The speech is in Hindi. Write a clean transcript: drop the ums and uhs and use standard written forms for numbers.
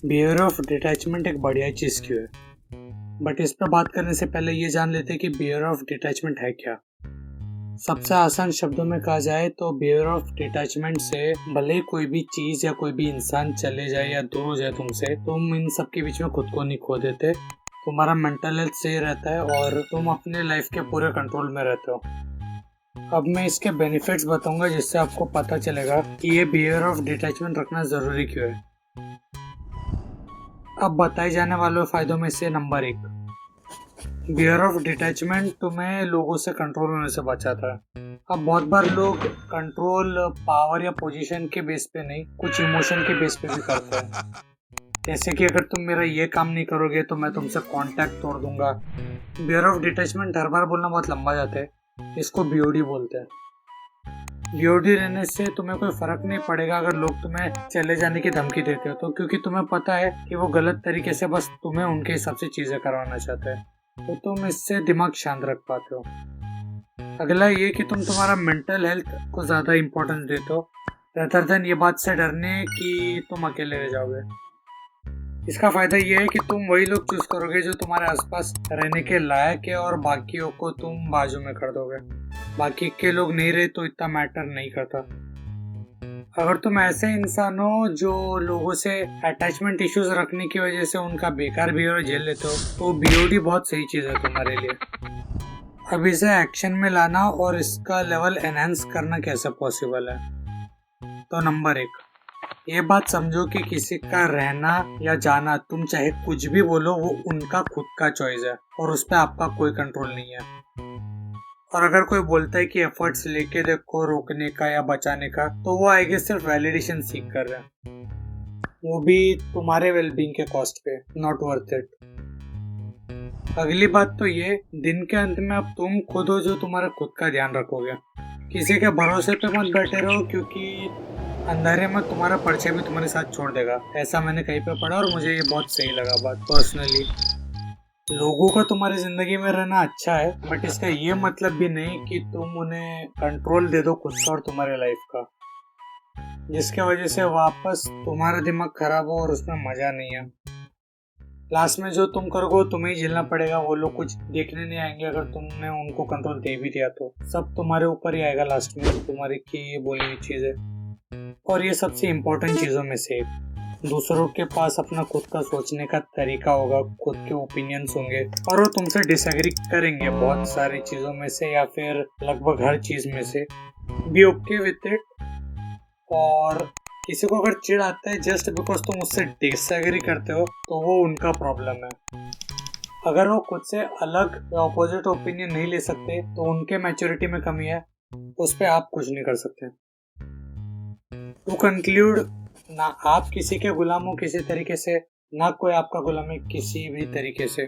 बिहेवियर ऑफ डिटैचमेंट एक बढ़िया चीज़ क्यों है। बट इस पर बात करने से पहले ये जान लेते हैं कि बिहेवियर ऑफ डिटैचमेंट है क्या। सबसे आसान शब्दों में कहा जाए तो बिहेवियर ऑफ डिटैचमेंट से भले ही कोई भी चीज़ या कोई भी इंसान चले जाए या दूर हो जाए तुमसे, तुम इन सब के बीच में खुद को नहीं खो देते। तुम्हारा मेंटल हेल्थ सही रहता है और तुम अपने लाइफ के पूरे कंट्रोल में रहते हो। अब मैं इसके बेनिफिट्स बताऊंगा जिससे आपको पता चलेगा कि ये बिहेवियर ऑफ डिटैचमेंट रखना ज़रूरी क्यों है। अब बताए जाने वाले फायदों में से नंबर 1, बिहेवियर ऑफ डिटैचमेंट तुम्हें लोगों से कंट्रोल होने से बचाता है। अब बहुत बार लोग कंट्रोल पावर या पोजीशन के बेस पे नहीं, कुछ इमोशन के बेस पे भी करते हैं। जैसे कि अगर तुम मेरा ये काम नहीं करोगे तो मैं तुमसे कांटेक्ट तोड़ दूंगा। बिहेवियर ऑफ डिटैचमेंट हर बार बोलना बहुत लंबा जाता है, इसको बीओडी बोलते हैं। बीओडी रहने से तुम्हें कोई फर्क नहीं पड़ेगा अगर लोग तुम्हें चले जाने की धमकी देते हो तो, क्योंकि तुम्हें पता है कि वो गलत तरीके से बस तुम्हें उनके हिसाब से चीजें करवाना चाहते हैं, तो तुम इससे दिमाग शांत रख पाते हो। अगला ये कि तुम तुम्हारा मेंटल हेल्थ को ज्यादा इम्पोर्टेंस देते हो रेदर देन ये बात से डरने कि तुम अकेले रह जाओगे। इसका फायदा ये है कि तुम वही लोग चूज करोगे जो तुम्हारे आसपास रहने के लायक है और बाकियों को तुम बाजू में कर दोगे। बाकी के लोग नहीं रहे तो इतना मैटर नहीं करता। अगर तुम ऐसे इंसान हो जो लोगों से अटैचमेंट इश्यूज रखने की वजह से उनका बेकार बिहेवियर झेल लेते हो तो बीओडी बहुत सही चीज है तुम्हारे लिए। अब इसे एक्शन में लाना और इसका लेवल एनहांस करना कैसे पॉसिबल है। तो नंबर 1, ये बात समझो कि किसी का रहना या जाना, तुम चाहे कुछ भी बोलो, वो उनका खुद का चॉइस है और उस पर आपका कोई कंट्रोल नहीं है। और अगर कोई बोलता है कि एफर्ट्स लेके देखो रोकने का या बचाने का, तो वो आई गेस सिर्फ वैलिडेशन सीख कर रहे हैं, वो भी तुम्हारे वेलबींग के कॉस्ट पे। Not worth it. अगली बात तो ये, दिन के अंत में अब तुम खुद हो जो तुम्हारा खुद का ध्यान रखोगे। किसी के भरोसे पे मत बैठे रहो, क्योंकि अंधेरे में तुम्हारा परिचय भी तुम्हारे साथ छोड़ देगा। ऐसा मैंने कहीं पे पढ़ा और मुझे ये बहुत सही लगा बात पर्सनली। लोगों का तुम्हारी जिंदगी में रहना अच्छा है, बट इसका ये मतलब भी नहीं कि तुम उन्हें कंट्रोल दे दो खुद का और तुम्हारे लाइफ का, जिसके वजह से वापस तुम्हारा दिमाग खराब हो और उसमें मजा नहीं है। लास्ट में जो तुम करोगे तुम्हें ही झेलना पड़ेगा। वो लोग कुछ देखने नहीं आएंगे अगर तुमने उनको कंट्रोल दे भी दिया तो सब तुम्हारे ऊपर ही आएगा लास्ट में, तुम्हारी की बोली हुई चीजें। और ये सबसे इम्पोर्टेंट चीजों में से एक, दूसरों के पास अपना खुद का सोचने का तरीका होगा, खुद के ओपिनियंस होंगे और वो तुमसे डिसएग्री करेंगे बहुत सारी चीजों में से या फिर लगभग हर चीज में से। Be okay with it. और किसी को अगर चिढ़ आता है जस्ट बिकॉज तुम उससे डिसएग्री करते हो तो वो उनका प्रॉब्लम है। अगर वो खुद से अलग या ऑपोजिट ओपिनियन नहीं ले सकते तो उनके मैच्योरिटी में कमी है, उस पर आप कुछ नहीं कर सकते। टू कंक्लूड, ना आप किसी के गुलाम हो किसी तरीके से, ना कोई आपका गुलाम है किसी भी तरीके से।